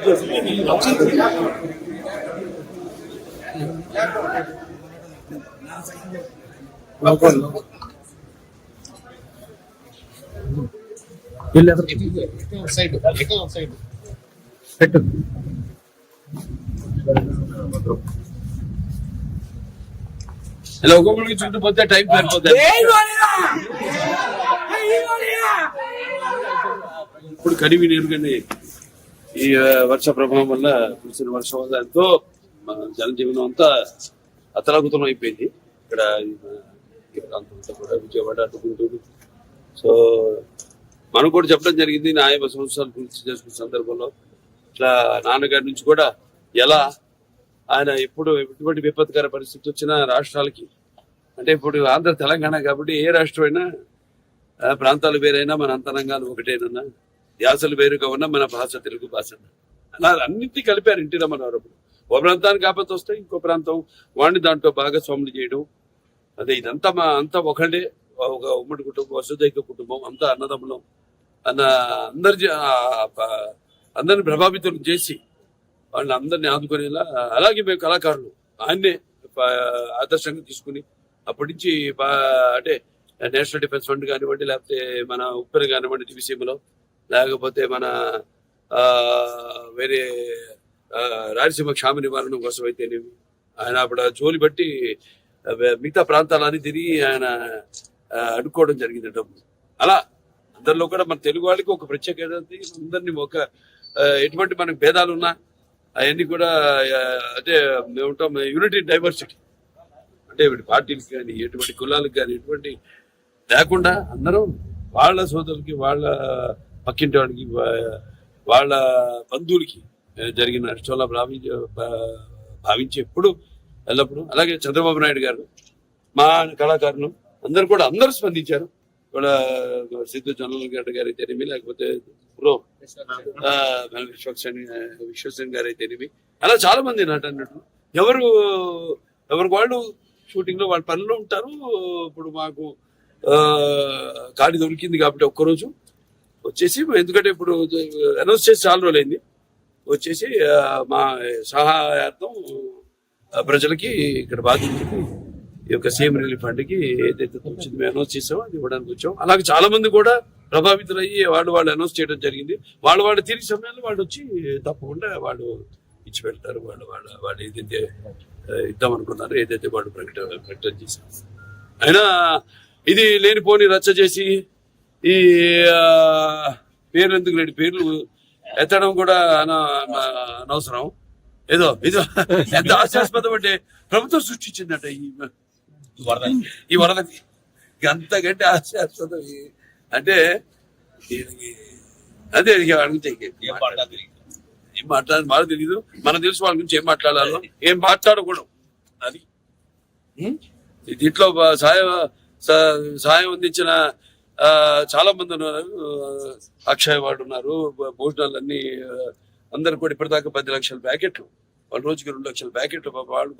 ఇలా ఒక్కొక్కరికి చుట్టుపోతే టైం సరిపోతుంది. ఇప్పుడు కనివి నీరు కానీ ఈ వర్ష ప్రభావం వల్ల కురిసిన వర్షం వల్ల ఎంతో జనజీవనం అంతా అతలాకుతలం అయిపోయింది. ఇక్కడ ఈ ప్రాంతం కూడా విజయవాడ గుంటూరు. సో మనం కూడా చెప్పడం జరిగింది 50 సంవత్సరాలు పూర్తి చేసుకున్న సందర్భంలో ఇట్లా నాన్నగారి నుంచి కూడా ఎలా ఆయన ఎప్పుడు ఎటువంటి విపత్కర పరిస్థితి వచ్చినా రాష్ట్రాలకి, అంటే ఇప్పుడు ఆంధ్ర తెలంగాణ కాబట్టి ఏ రాష్ట్రం అయినా ప్రాంతాలు వేరైనా మన అంతరంగాలు ఒకటేనన్నా, యాసలు వేరుగా ఉన్నా మన భాష తెలుగు భాష అలా అన్నింటినీ కలిపారు ఎన్టీ రామారావు. ఓ ప్రాంతానికి ఆపత్తి వస్తే ఇంకో ప్రాంతం వాడిని దాంట్లో భాగస్వాములు చేయడం, అదే ఇదంతా అంతా ఒకటే, ఒక ఉమ్మడి కుటుంబం, వసుదైక కుటుంబం, అంతా అన్నదమ్ములం అన్న అందరిని ప్రభావితం చేసి వాళ్ళని అందరినీ ఆదుకునేలా, అలాగే మేము కళాకారులు ఆయన్నే ఆదర్శంగా తీసుకుని అప్పటి నుంచి అంటే నేషనల్ డిఫెన్స్ ఫండ్ కానివ్వండి, లేకపోతే మన ఉప్పెన కానివ్వండి దివిసీమలో, లేకపోతే మన వేరే రాయలసీమ క్షామ నివారణ కోసం అయితేనేమి ఆయన అప్పుడు జోలి బట్టి మిగతా ప్రాంతాలన్నీ తిరిగి ఆయన అడుక్కోవడం జరిగింది డబ్బు. అలా అందరిలో కూడా మన తెలుగు వాళ్ళకి ఒక ప్రత్యేకత, అందరినీ ఒక ఎటువంటి మనకు భేదాలు ఉన్నా అవన్నీ కూడా అంటే మేము ఉంటాం యూనిటీ డైవర్సిటీ, అంటే పార్టీలకు కానీ ఎటువంటి కులాలకు కానీ ఎటువంటి లేకుండా అందరం వాళ్ళ సోదరులకి, వాళ్ళ పక్కింటి వాడికి, వాళ్ళ బంధువులకి జరిగిన నష్టంలా భావించి ఎప్పుడు ఎల్లప్పుడు. అలాగే చంద్రబాబు నాయుడు గారు, మా కళాకారులు అందరూ స్పందించారు. ఇక్కడ సిద్ధు జొన్నలగడ్డ గారు అయితేనేమి, లేకపోతే విశ్వసేన్ గారు అయితేనేమి, అలా చాలా మంది నటులు ఎవరికి వాళ్ళు షూటింగ్ లో వాళ్ళ పనిలో ఉంటారు. ఇప్పుడు మాకు ఖాళీ దొరికింది కాబట్టి ఒక్కరోజు వచ్చేసి, ఎందుకంటే ఇప్పుడు అనౌన్స్ చేసి చాలా రోజులైంది, వచ్చేసి మా సహాయార్థం ప్రజలకి ఇక్కడ బాధితులకి ఈ యొక్క సీఎం రిలీఫ్ ఫండ్కి ఏదైతే వచ్చింది మేము అనౌన్స్ చేసామో అది ఇవ్వడానికి వచ్చాం. అలాగే చాలా మంది కూడా ప్రభావితులయ్యి వాళ్ళు అనౌన్స్ చేయడం జరిగింది. వాళ్ళు తిరిగి సమయంలో వాళ్ళు వచ్చి తప్పకుండా వాళ్ళు ఇచ్చి పెడతారు. వాళ్ళు ఏదైతే ఇద్దాం అనుకున్నారో, ఏదైతే వాళ్ళు ప్రకటన చేశారు. అయినా ఇది లేనిపోని రచ్చ చేసి ఈ పేర్లు ఎందుకు లేని పేర్లు ఎత్తడం కూడా అనవసరం. ఏదో ఎంత హాస్యాస్పదం అంటే ప్రభుత్వం సృష్టించిందట ఈ వరదకి, అంతకంటే హాస్యాస్పదం అంటే అదే అడిగితే ఏం మాట్లాడాలి బాగా తెలియదు. మనం తెలుసు వాళ్ళ గురించి ఏం మాట్లాడాలో, ఏం మాట్లాడకూడదు. అది దీంట్లో సహాయం అందించిన చాలా మంది ఉన్నారు. అక్షయ్ వాడు ఉన్నారు, భోజనాలన్నీ అందరు కూడా ఇప్పటిదాకా 10 లక్షల ప్యాకెట్లు, వాళ్ళ రోజుకి 2 లక్షల ప్యాకెట్లు వాళ్ళు కూడా